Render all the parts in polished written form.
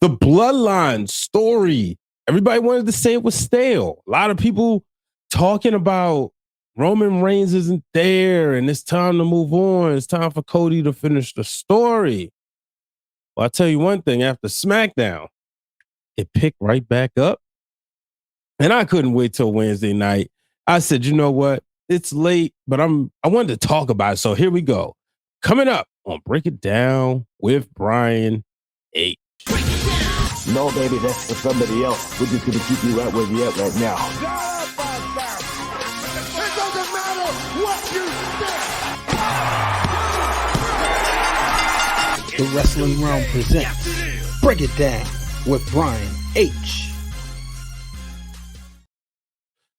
The Bloodline story. Everybody wanted to say it was stale. A lot of people talking about Roman Reigns isn't there and it's time to move on. It's time for Cody to finish the story. Well, I'll tell you one thing, after SmackDown, it picked right back up. And I couldn't wait till Wednesday night. I said, you know what? It's late, but I wanted to talk about it. So here we go. Coming up on Break It Down with Bryan H. No, baby, that's for somebody else. We're just going to keep you right where you're at right now. It doesn't matter what you think. The Wrestling Realm presents Break It Down with Bryan H.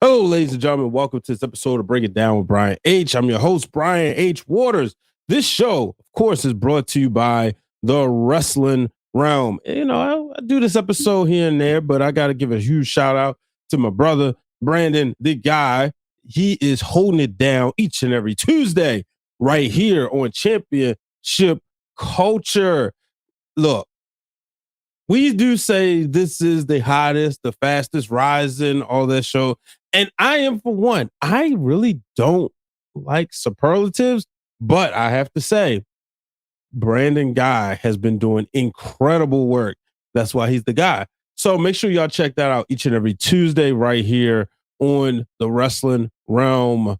Hello, ladies and gentlemen. Welcome to this episode of Break It Down with Bryan H. I'm your host, Bryan H. Waters. This show, of course, is brought to you by the Wrestling Realm. You know, I do this episode here and there, but I got to give a huge shout out to my brother, Brandon, the guy. He is holding it down each and every Tuesday right here on Championship Culture. Look, we do say this is the hottest, the fastest rising, all that show. And I am for one. I really don't like superlatives, but I have to say, Brandon Guy has been doing incredible work. That's why he's the guy. So make sure y'all check that out each and every Tuesday right here on the Wrestling Realm.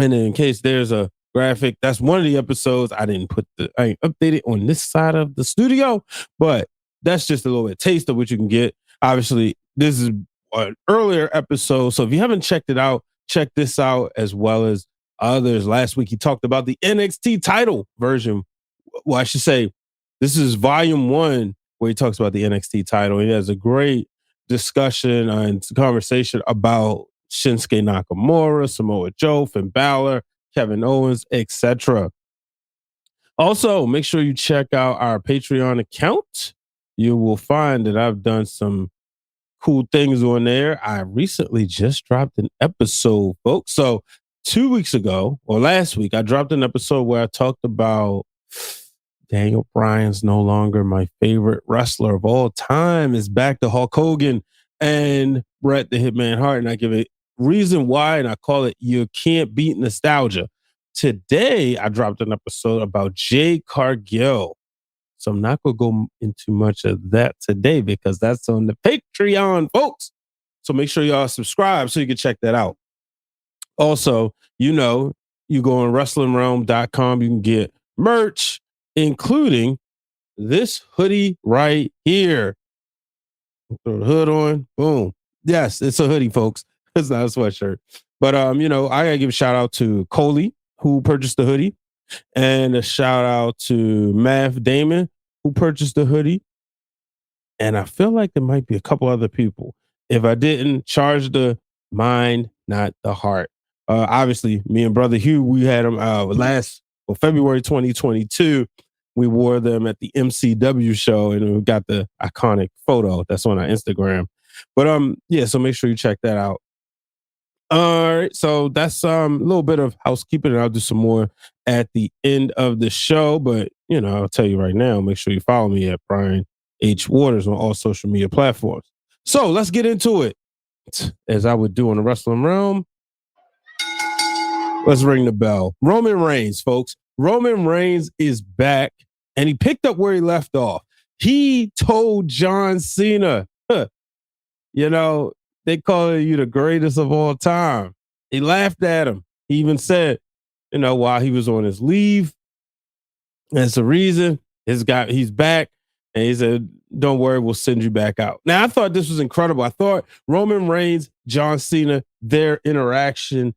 And in case there's a graphic, that's one of the episodes. I ain't updated on this side of the studio, but that's just a little bit taste of what you can get. Obviously, this is an earlier episode. So if you haven't checked it out, check this out as well as others. Last week, he talked about the NXT title version. Well, I should say, this is volume 1 where he talks about the NXT title. He has a great discussion and conversation about Shinsuke Nakamura, Samoa Joe, Finn Balor, Kevin Owens, etc. Also, make sure you check out our Patreon account. You will find that I've done some cool things on there. I recently just dropped an episode, folks. So 2 weeks ago, or last week, I dropped an episode where I talked about Daniel Bryan's no longer my favorite wrestler of all time. Is back to Hulk Hogan and Bret the Hitman Hart. And I give a reason why, and I call it You Can't Beat Nostalgia. Today, I dropped an episode about Jade Cargill. So I'm not going to go into much of that today because that's on the Patreon, folks. So make sure y'all subscribe so you can check that out. Also, you know, you go on WrestlingRealm.com, you can get merch, including this hoodie right here. Throw the hood on, boom. Yes, it's a hoodie, folks. It's not a sweatshirt. But, you know, I got to give a shout out to Coley, who purchased the hoodie. And a shout out to Mav Damon, who purchased the hoodie. And I feel like there might be a couple other people. If I didn't, charge the mind, not the heart. Obviously, me and Brother Hugh, we had them February 2022. We wore them at the MCW show and we got the iconic photo that's on our Instagram. But yeah, so make sure you check that out. All right, so that's a little bit of housekeeping, and I'll do some more at the end of the show. But, you know, I'll tell you right now, make sure you follow me at Bryan H. Waters on all social media platforms. So let's get into it. As I would do on the Wrestling Realm, let's ring the bell. Roman Reigns, folks. Roman Reigns is back, and he picked up where he left off. He told John Cena, you know, they call you the greatest of all time. He laughed at him. He even said, you know, while he was on his leave, that's the reason he's back. And he said, don't worry, we'll send you back out. Now, I thought this was incredible. I thought Roman Reigns, John Cena, their interaction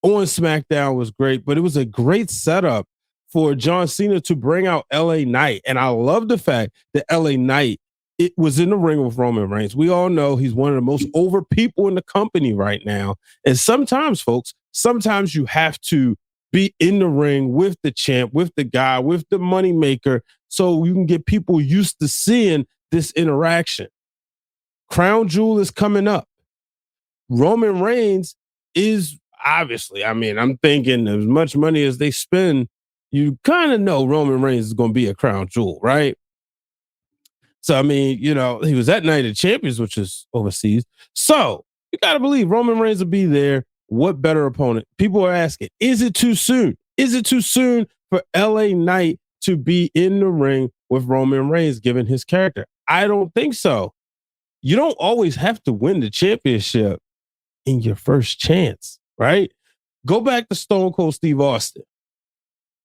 on SmackDown was great, but it was a great setup for John Cena to bring out LA Knight. And I love the fact that LA Knight, it was in the ring with Roman Reigns. We all know he's one of the most over people in the company right now. And sometimes, folks, sometimes you have to be in the ring with the champ, with the guy, with the moneymaker, so you can get people used to seeing this interaction. Crown Jewel is coming up. Roman Reigns is obviously, I mean, I'm thinking as much money as they spend, you kind of know Roman Reigns is going to be a crown jewel, right? So, I mean, he was at Night of Champions, which is overseas. So, you got to believe Roman Reigns will be there. What better opponent? People are asking, is it too soon? Is it too soon for LA Knight to be in the ring with Roman Reigns, given his character? I don't think so. You don't always have to win the championship in your first chance, right? Go back to Stone Cold Steve Austin.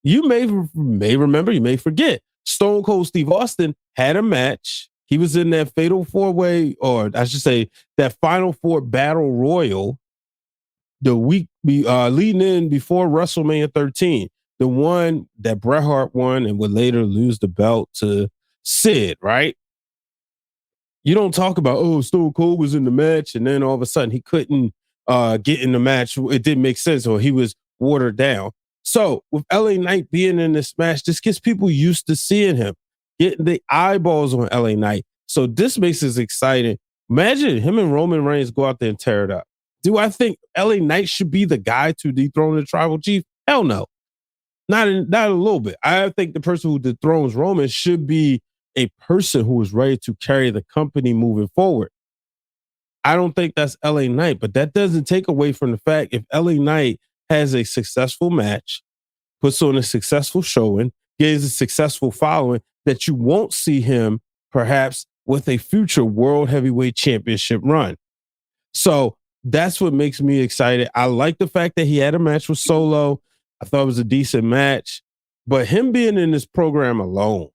You may remember, you may forget. Stone Cold Steve Austin had a match. He was in that fatal four-way, or I should say, that Final Four Battle Royal the week leading in before WrestleMania 13. The one that Bret Hart won and would later lose the belt to Sid, right? You don't talk about, Stone Cold was in the match and then all of a sudden he couldn't get in the match. It didn't make sense, or he was watered down. So with LA Knight being in this match, this gets people used to seeing him, getting the eyeballs on LA Knight. So this makes it exciting. Imagine him and Roman Reigns go out there and tear it up. Do I think LA Knight should be the guy to dethrone the tribal chief? Hell no. Not a little bit. I think the person who dethrones Roman should be a person who is ready to carry the company moving forward. I don't think that's LA Knight, but that doesn't take away from the fact if LA Knight has a successful match, puts on a successful showing, gains a successful following, that you won't see him perhaps with a future World Heavyweight Championship run. So that's what makes me excited. I like the fact that he had a match with Solo. I thought it was a decent match, but him being in this program alone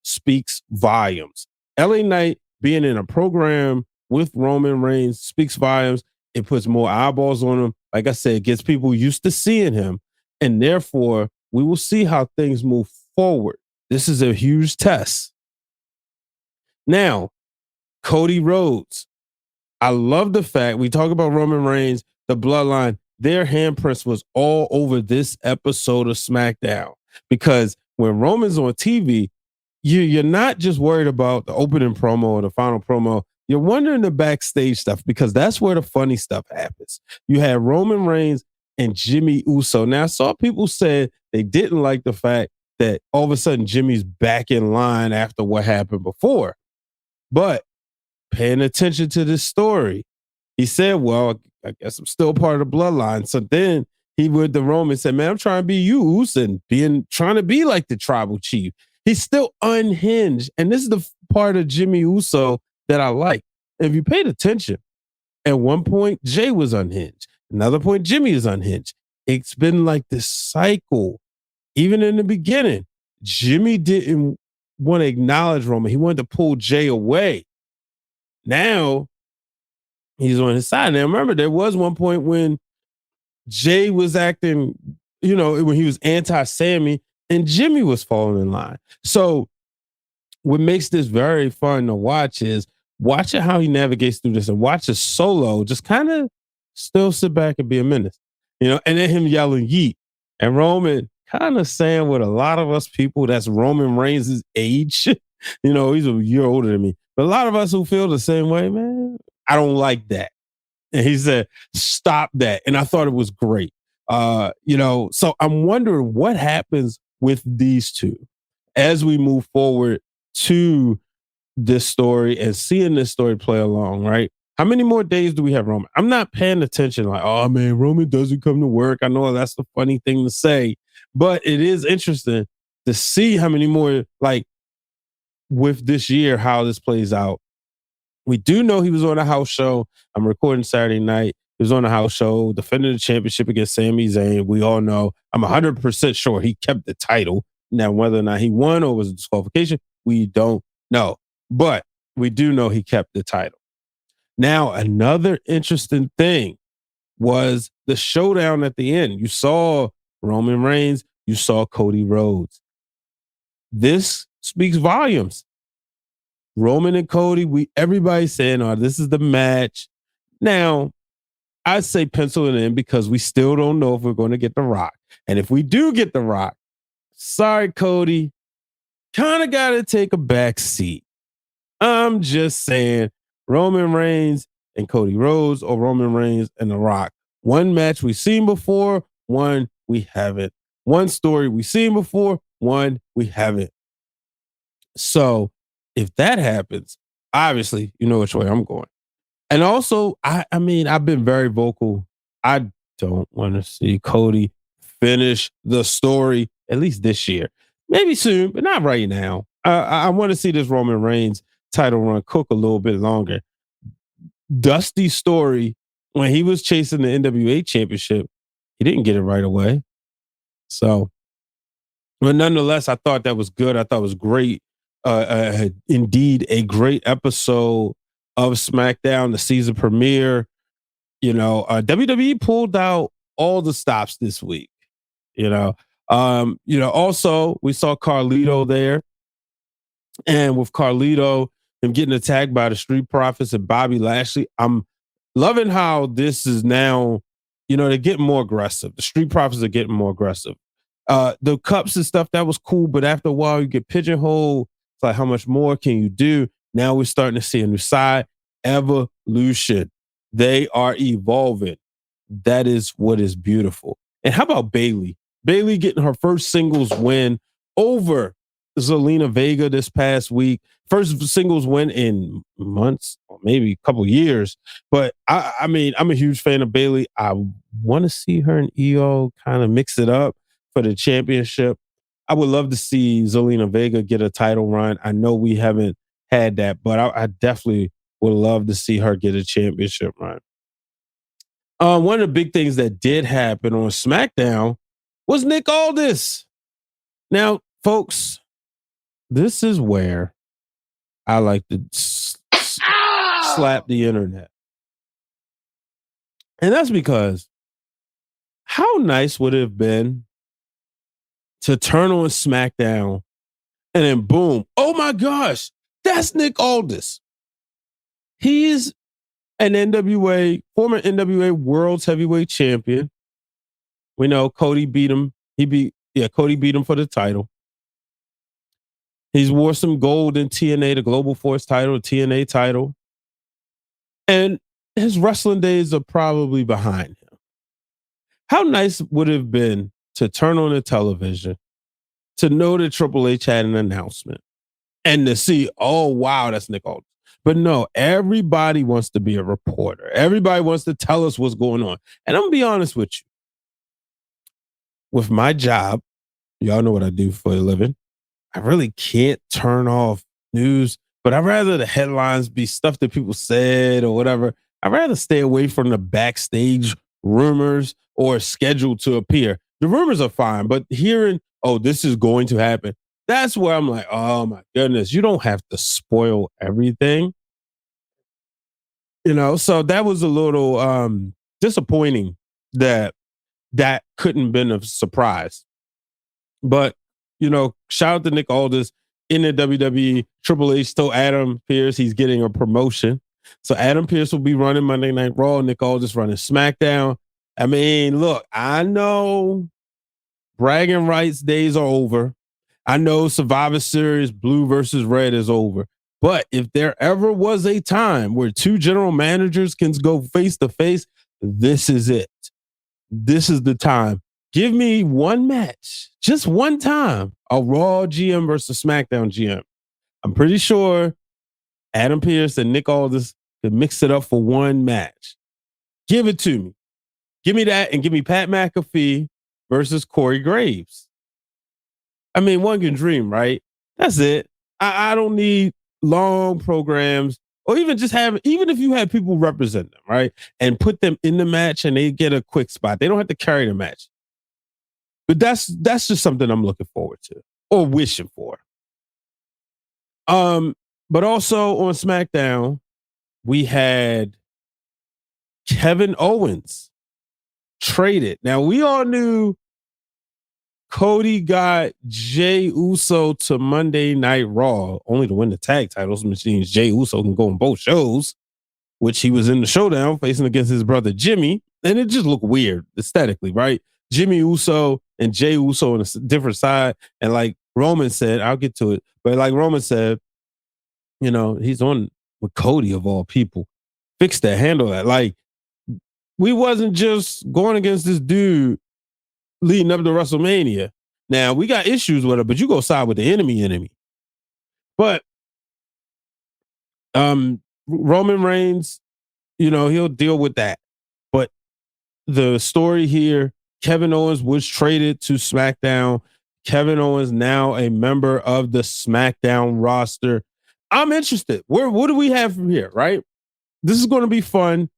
speaks volumes. LA Knight being in a program with Roman Reigns speaks volumes. It puts more eyeballs on him. Like I said, it gets people used to seeing him. And therefore, we will see how things move forward. This is a huge test. Now, Cody Rhodes. I love the fact we talk about Roman Reigns, the bloodline, their handprints was all over this episode of SmackDown. Because when Roman's on TV, you're not just worried about the opening promo or the final promo. You're wondering the backstage stuff because that's where the funny stuff happens. You had Roman Reigns and Jimmy Uso. Now, I saw people say they didn't like the fact that all of a sudden Jimmy's back in line after what happened before. But paying attention to this story, he said, well, I guess I'm still part of the bloodline. So then he went to Roman and said, man, I'm trying to be you, Uso, and trying to be like the tribal chief. He's still unhinged. And this is the part of Jimmy Uso that I like. If you paid attention, at one point, Jay was unhinged. Another point, Jimmy is unhinged. It's been like this cycle. Even in the beginning, Jimmy didn't want to acknowledge Roman. He wanted to pull Jay away. Now, he's on his side. Now, remember, there was one point when Jay was acting, when he was anti-Sammy, and Jimmy was falling in line. So what makes this very fun to watch is watching how he navigates through this and watch a Solo just kind of still sit back and be a menace, and then him yelling yeet. And Roman kind of saying what a lot of us people, that's Roman Reigns' age. He's a year older than me. But a lot of us who feel the same way, man, I don't like that. And he said, stop that. And I thought it was great. So I'm wondering what happens with these two as we move forward to this story and seeing this story play along, right? How many more days do we have Roman? I'm not paying attention like, oh man, Roman doesn't come to work. I know that's the funny thing to say, but it is interesting to see how many more, like with this year, how this plays out. We do know he was on a house show. I'm recording Saturday night. He was on a house show, defending the championship against Sami Zayn. We all know. I'm 100% sure he kept the title. Now, whether or not he won or was a disqualification, we don't know. But we do know he kept the title. Now, another interesting thing was the showdown at the end. You saw Roman Reigns. You saw Cody Rhodes. This speaks volumes. Roman and Cody, everybody's saying, oh, this is the match. Now, I say pencil it in because we still don't know if we're going to get The Rock. And if we do get The Rock, sorry, Cody, kind of got to take a back seat. I'm just saying Roman Reigns and Cody Rhodes or Roman Reigns and The Rock. One match we've seen before, one we haven't. One story we've seen before, one we haven't. So if that happens, obviously, you know which way I'm going. And also, I mean, I've been very vocal. I don't want to see Cody finish the story, at least this year. Maybe soon, but not right now. I want to see this Roman Reigns title run cook a little bit longer. Dusty's story, when he was chasing the NWA championship, he didn't get it right away. So, but nonetheless, I thought that was good. I thought it was great. Indeed, a great episode of SmackDown, the season premiere. WWE pulled out all the stops this week. Also we saw Carlito there, and with Carlito, him getting attacked by the Street Profits and Bobby Lashley. I'm loving how this is now, they're getting more aggressive. The Street Profits are getting more aggressive. The cups and stuff, that was cool, but after a while, you get pigeonholed. It's like, how much more can you do? Now we're starting to see a new side. Evolution. They are evolving. That is what is beautiful. And how about Bayley? Bayley getting her first singles win over Zelina Vega this past week. First singles win in months, or maybe a couple years. But I mean, I'm a huge fan of Bayley. I want to see her and Io kind of mix it up for the championship. I would love to see Zelina Vega get a title run. I know we haven't had that, but I definitely would love to see her get a championship run. One of the big things that did happen on SmackDown was Nick Aldis. Now, folks, this is where I like to slap the internet. And that's because how nice would it have been to turn on SmackDown and then boom, oh my gosh, that's Nick Aldis. He's an former NWA World's Heavyweight Champion. We know Cody beat him. Cody beat him for the title. He's wore some gold in TNA, the Global Force title, the TNA title. And his wrestling days are probably behind him. How nice would it have been to turn on the television, to know that Triple H had an announcement, and to see, oh, wow, that's Nick Aldis. But no, everybody wants to be a reporter. Everybody wants to tell us what's going on. And I'm going to be honest with you. With my job, y'all know what I do for a living. I really can't turn off news, but I'd rather the headlines be stuff that people said or whatever. I'd rather stay away from the backstage rumors or scheduled to appear. The rumors are fine, but hearing, oh, this is going to happen, that's where I'm like, oh my goodness, you don't have to spoil everything. So that was a little disappointing that couldn't have been a surprise. But, shout out to Nick Aldis in the WWE. Triple H told Adam Pearce he's getting a promotion. So Adam Pearce will be running Monday Night Raw. Nick Aldis running SmackDown. I mean, look, I know bragging rights days are over. I know Survivor Series blue versus red is over. But if there ever was a time where two general managers can go face to face, this is it. This is the time. Give me one match, just one time, a Raw GM versus SmackDown GM. I'm pretty sure Adam Pearce and Nick Aldis could mix it up for one match. Give it to me. Give me that, and give me Pat McAfee versus Corey Graves. I mean, one can dream, right? That's it. I don't need long programs, or even if you have people represent them, right? And put them in the match and they get a quick spot. They don't have to carry the match. But that's just something I'm looking forward to or wishing for. But also on SmackDown, we had Kevin Owens traded. Now, we all knew Cody got Jey Uso to Monday Night Raw only to win the tag titles, which means Jey Uso can go on both shows, which he was in the showdown facing against his brother Jimmy. And it just looked weird aesthetically, right? Jimmy Uso and Jey Uso on a different side. And like Roman said, I'll get to it, but like Roman said, he's on with Cody of all people. Fix that, handle that. Like, we wasn't just going against this dude leading up to WrestleMania. Now, we got issues with it, but you go side with the enemy. But Roman Reigns, he'll deal with that. But the story here, Kevin Owens was traded to SmackDown. Kevin Owens now a member of the SmackDown roster. I'm interested. What do we have from here, right? This is going to be fun.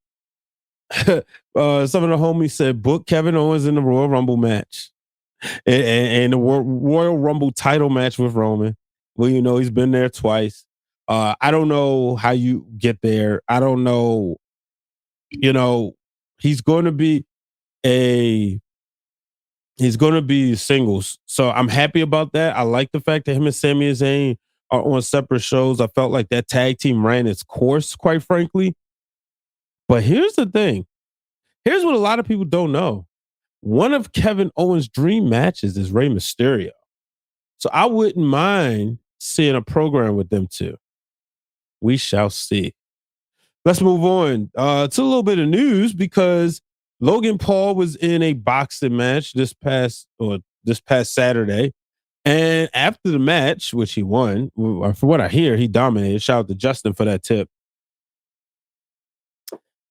Some of the homies said book Kevin Owens in the Royal Rumble match and the Royal Rumble title match with Roman. Well, he's been there twice. I don't know how you get there. I don't know. He's going to be singles. So I'm happy about that. I like the fact that him and Sami Zayn are on separate shows. I felt like that tag team ran its course, quite frankly. But here's the thing. Here's what a lot of people don't know. One of Kevin Owens' dream matches is Rey Mysterio. So I wouldn't mind seeing a program with them two. We shall see. Let's move on to a little bit of news because Logan Paul was in a boxing match this past Saturday. And after the match, which he won, for what I hear, he dominated. Shout out to Justin for that tip.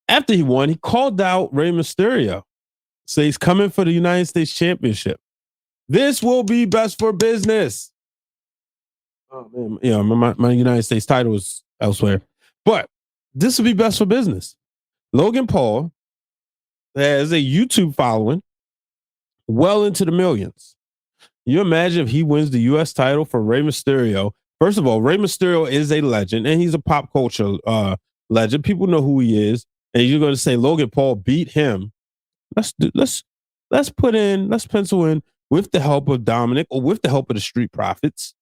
After he won, he called out Rey Mysterio. So he's coming for the United States Championship. This will be best for business. Oh man, my United States title is elsewhere. But this will be best for business. Logan Paul has a YouTube following well into the millions. You imagine if he wins the U.S. title for Rey Mysterio. First of all, Rey Mysterio is a legend, and he's a pop culture legend. People know who he is, and you're going to say Logan Paul beat him. Let's pencil in with the help of Dominic or with the help of the Street Profits.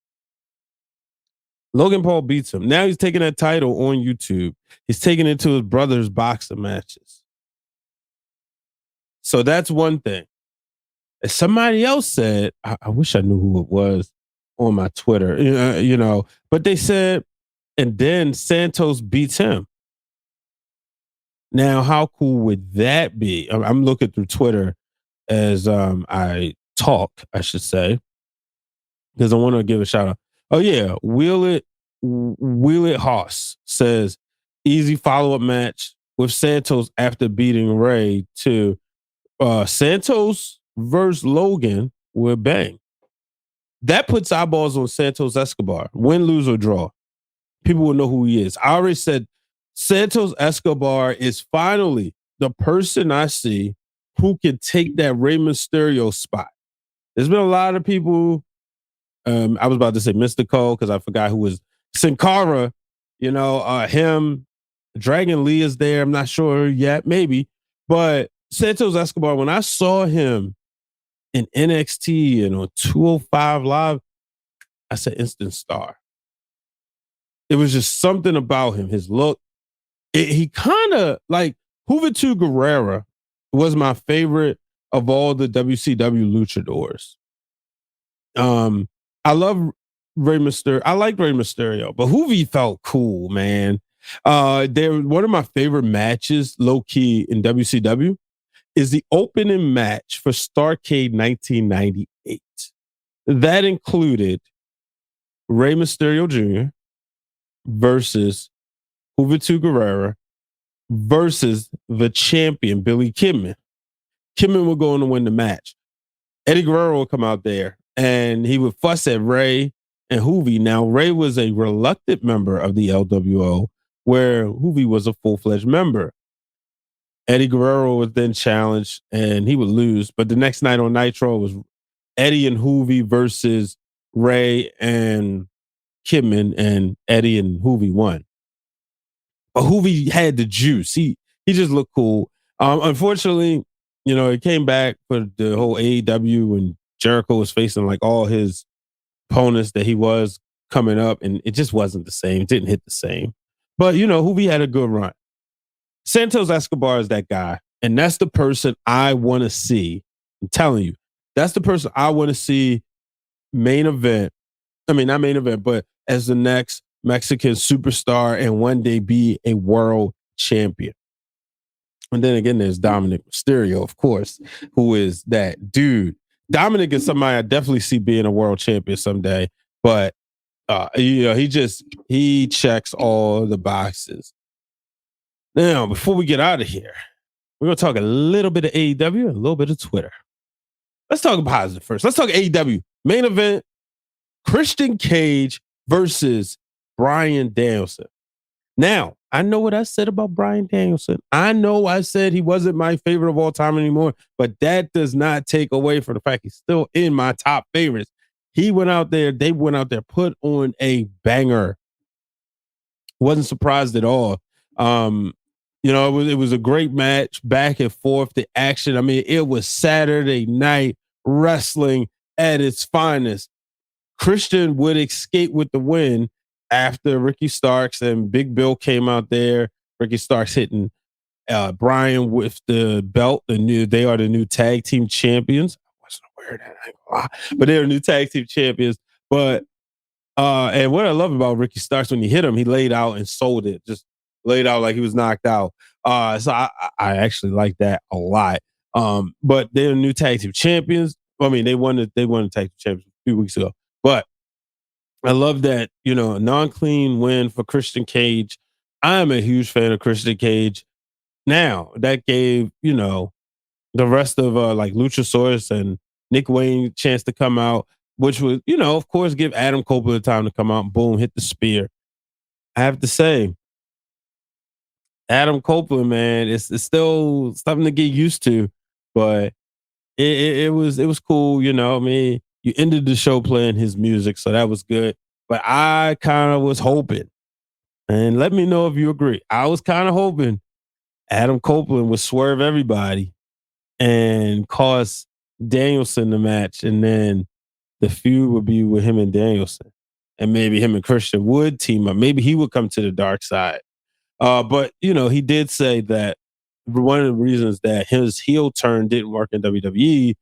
Logan Paul beats him. Now he's taking that title on YouTube. He's taking it to his brother's boxing matches. So that's one thing. As somebody else said, I wish I knew who it was on my Twitter, but they said, and then Santos beats him. Now, how cool would that be? I'm looking through Twitter as I talk, I should say, because I want to give a shout out. Oh yeah, Wheel It Hoss says easy follow-up match with Santos after beating Rey to Santos versus Logan with bang. That puts eyeballs on Santos Escobar. Win, lose, or draw. People will know who he is. I already said Santos Escobar is finally the person I see who can take that Rey Mysterio spot. There's been a lot of people. I was about to say Mystico because I forgot who was Sin Cara. Him, Dragon Lee is there. I'm not sure yet, maybe. But Santos Escobar, when I saw him in NXT and on 205 Live, I said instant star. It was just something about him, his look. He kind of like Juventud Guerrera was my favorite of all the WCW luchadors. I love Rey Mysterio. I like Rey Mysterio, but Juvi felt cool, man. One of my favorite matches, low key in WCW, is the opening match for Starrcade 1998. That included Rey Mysterio Jr. versus Juventud Guerrera versus the champion, Billy Kidman. Kidman would go on to win the match. Eddie Guerrero would come out there and he would fuss at Rey and Juvi. Now, Rey was a reluctant member of the LWO, where Juvi was a full-fledged member. Eddie Guerrero was then challenged and he would lose. But the next night on Nitro was Eddie and Juvi versus Rey and Kidman, and Eddie and Juvi won. But Juvi had the juice. He just looked cool. Unfortunately, it came back for the whole AEW and Jericho was facing like all his opponents that he was coming up, and it just wasn't the same. It didn't hit the same. But, Juvi had a good run. Santos Escobar is that guy, and that's the person I want to see. I'm telling you, that's the person I want to see main event. I mean, not main event, but as the next Mexican superstar and one day be a world champion. And then again, there's Dominic Mysterio, of course, who is that dude. Dominic is somebody I definitely see being a world champion someday, but He checks all the boxes. Now, before we get out of here, we're gonna talk a little bit of AEW and a little bit of Twitter. Let's talk positive first. Let's talk AEW main event: Christian Cage versus Bryan Danielson. Now, I know what I said about Bryan Danielson. I know I said he wasn't my favorite of all time anymore, but that does not take away from the fact he's still in my top favorites. They went out there, put on a banger. Wasn't surprised at all. It was a great match, back and forth, the action. I mean, it was Saturday night wrestling at its finest. Christian would escape with the win after Ricky Starks and Big Bill came out there. Ricky Starks hitting Bryan with the belt. They are the new tag team champions. I wasn't aware of that, but they're new tag team champions. But and what I love about Ricky Starks, when he hit him, he laid out and sold it. Just laid out like he was knocked out. So I actually like that a lot. But they're new tag team champions. I mean, they won the tag team champions a few weeks ago. But I love that, a non-clean win for Christian Cage. I'm a huge fan of Christian Cage. Now, that gave, the rest of like Luchasaurus and Nick Wayne a chance to come out, which would, of course, give Adam Copeland time to come out and boom, hit the spear. I have to say, Adam Copeland, man, it's still something to get used to, but it was cool, I mean, you ended the show playing his music, so that was good. But I kind of was hoping, and let me know if you agree. I was kind of hoping Adam Copeland would swerve everybody and cost Danielson the match, and then the feud would be with him and Danielson. And maybe him and Christian would team up. Maybe he would come to the dark side. But, he did say that one of the reasons that his heel turn didn't work in WWE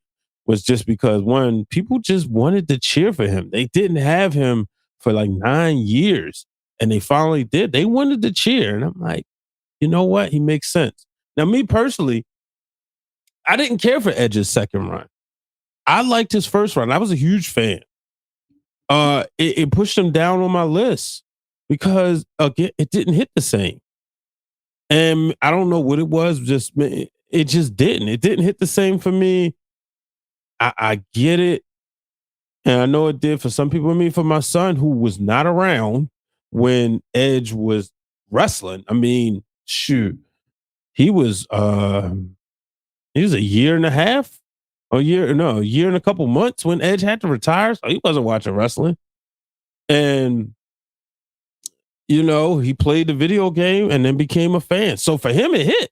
was just because, one, people just wanted to cheer for him. They didn't have him for like 9 years, and they finally did. They wanted to cheer. And I'm like, you know what? He makes sense. Now, me personally, I didn't care for Edge's second run. I liked his first run. I was a huge fan. It pushed him down on my list because, again, it didn't hit the same. And I don't know what it was. It just didn't. It didn't hit the same for me. I get it. And I know it did for some people. I mean, for my son, who was not around when Edge was wrestling. I mean, shoot, he was a year and a half, a year and a couple months when Edge had to retire. So he wasn't watching wrestling. And he played the video game and then became a fan. So for him, it hit.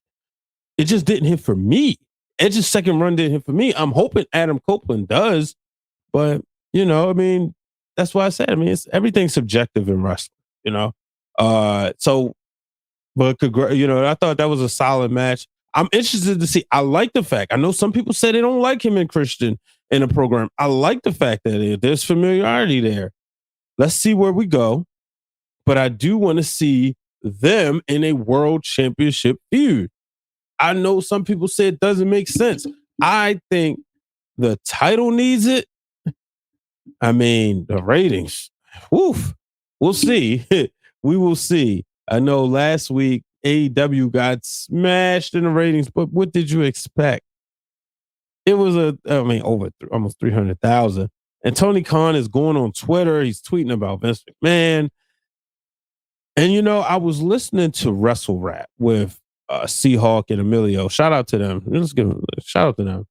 It just didn't hit for me. Edge's second run didn't hit for me. I'm hoping Adam Copeland does, but I mean, that's why I said. I mean, everything's subjective in wrestling. I thought that was a solid match. I'm interested to see. I like the fact. I know some people say they don't like him and Christian in the program. I like the fact that there's familiarity there. Let's see where we go. But I do want to see them in a world championship feud. I know some people say it doesn't make sense. I think the title needs it. I mean, the ratings. Woof. We'll see. We will see. I know last week AEW got smashed in the ratings, but what did you expect? It was over almost 300,000. And Tony Khan is going on Twitter. He's tweeting about Vince McMahon. And, I was listening to Wrestle Rap with Seahawk and Emilio. Shout out to them. Let's give them a shout out to them.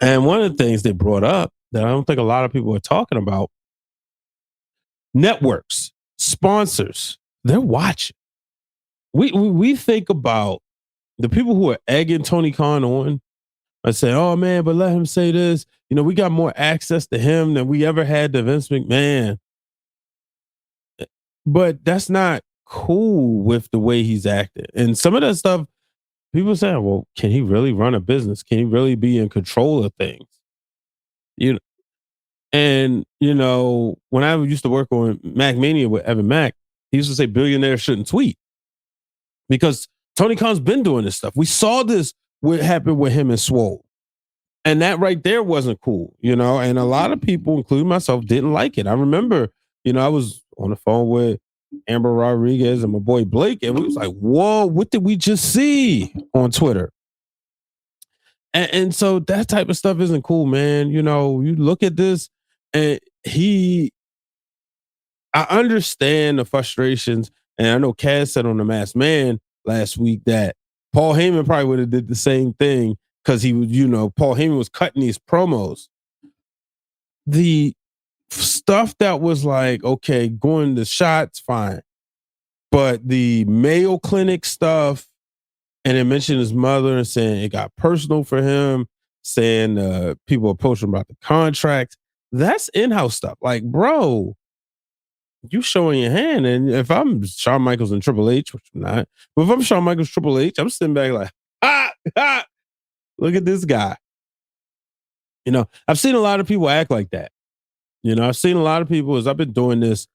And one of the things they brought up that I don't think a lot of people are talking about, networks, sponsors, they're watching. We think about the people who are egging Tony Khan on. I say, oh man, but let him say this. We got more access to him than we ever had to Vince McMahon. But that's not cool with the way he's acting. And some of that stuff, people saying, well, can he really run a business? Can he really be in control of things? And when I used to work on Mac Mania with Evan Mack, he used to say billionaires shouldn't tweet because Tony Khan's been doing this stuff. We saw this what happened with him and Swole. And that right there wasn't cool, you know, and a lot of people, including myself, didn't like it. I remember, you know, I was on the phone with Amber Rodriguez and my boy Blake, and we was like, whoa, what did we just see on Twitter? And so that type of stuff isn't cool, man. You know, you look at this and I understand the frustrations. And I know Kaz said on The Masked Man last week that Paul Heyman probably would have did the same thing because he was, you know, Paul Heyman was cutting these promos. The stuff that was like, okay, going to shots, fine. But the Mayo Clinic stuff, and it mentioned his mother and saying it got personal for him, saying people approached him about the contracts. That's in-house stuff. Like, bro, you showing your hand. And if I'm Shawn Michaels and Triple H, which I'm not, but if I'm Shawn Michaels, Triple H, I'm sitting back like, look at this guy. You know, I've seen a lot of people act like that. You know, I've seen a lot of people as I've been doing this.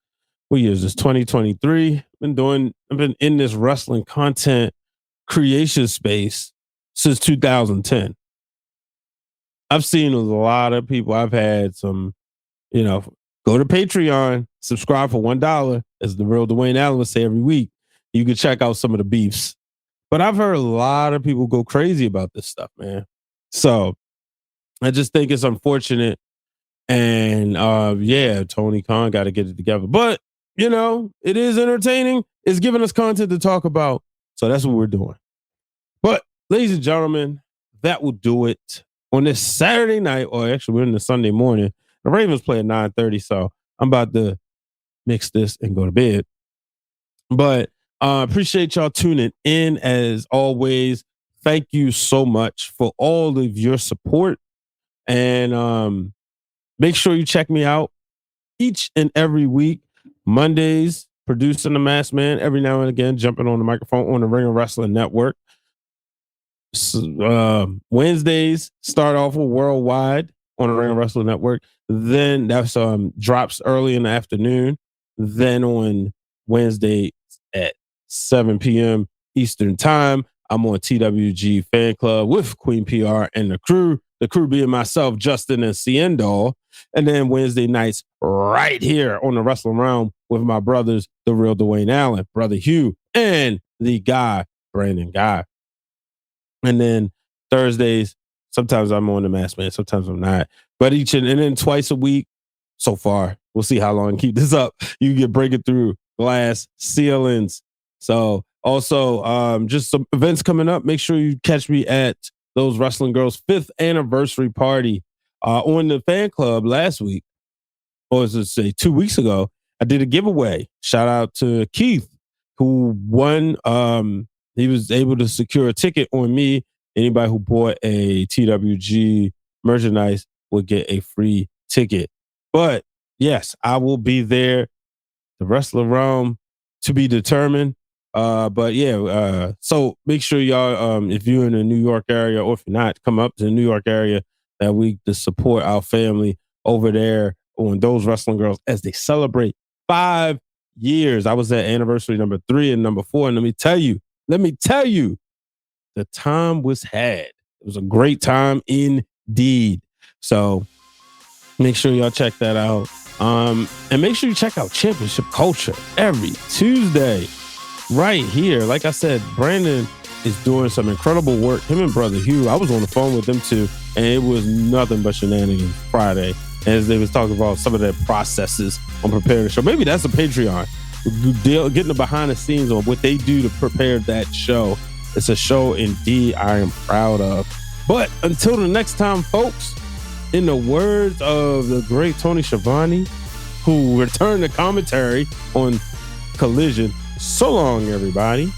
What year is this? 2023. I've been in this wrestling content creation space since 2010. I've seen a lot of people. I've had some, you know, go to Patreon, subscribe for $1, as the real Dwayne Allen would say every week. You can check out some of the beefs. But I've heard a lot of people go crazy about this stuff, man. So I just think it's unfortunate. And yeah, Tony Khan got to get it together. But, you know, it is entertaining. It's giving us content to talk about. So that's what we're doing. But, ladies and gentlemen, that will do it on this Saturday night, or actually we're in the Sunday morning. The Ravens play at 9:30, so I'm about to mix this and go to bed. But appreciate y'all tuning in as always. Thank you so much for all of your support. And make sure you check me out each and every week. Mondays, producing The Masked Man. Every now and again, jumping on the microphone on the Ring of Wrestling Network. Wednesdays start off with Worldwide on the Ring of Wrestling Network. Then that's drops early in the afternoon. Then on Wednesday at 7 p.m. Eastern Time, I'm on TWG Fan Club with Queen PR and the crew. The crew being myself, Justin, and Ciendol. And then Wednesday nights right here on the Wrestling Realm with my brothers, the real Dwayne Allen, Brother Hugh, and the guy, Brandon Guy. And then Thursdays, sometimes I'm on The Masked Man, sometimes I'm not. But and then twice a week so far. We'll see how long I can keep this up. You can break it through glass ceilings. So also just some events coming up. Make sure you catch me at Those Wrestling Girls 5th anniversary party on the fan club last week. Or was it say 2 weeks ago? I did a giveaway. Shout out to Keith, who won. He was able to secure a ticket on me. Anybody who bought a TWG merchandise would get a free ticket. But yes, I will be there. The Wrestling Realm to be determined. But yeah, so make sure y'all, if you're in the New York area, or if you're not, come up to the New York area that week to support our family over there on Those Wrestling Girls as they celebrate 5 years. I was at anniversary number 3 and number 4. And let me tell you, the time was had. It was a great time indeed. So make sure y'all check that out. And make sure you check out Championship Culture every Tuesday right here. Like I said, Brandon is doing some incredible work. Him and Brother Hugh, I was on the phone with them too, and it was nothing but shenanigans Friday as they was talking about some of their processes on preparing the show. Maybe that's a Patreon. Getting the behind the scenes on what they do to prepare that show. It's a show indeed I am proud of. But until the next time, folks, in the words of the great Tony Schiavone, who returned the commentary on Collision, so long, everybody.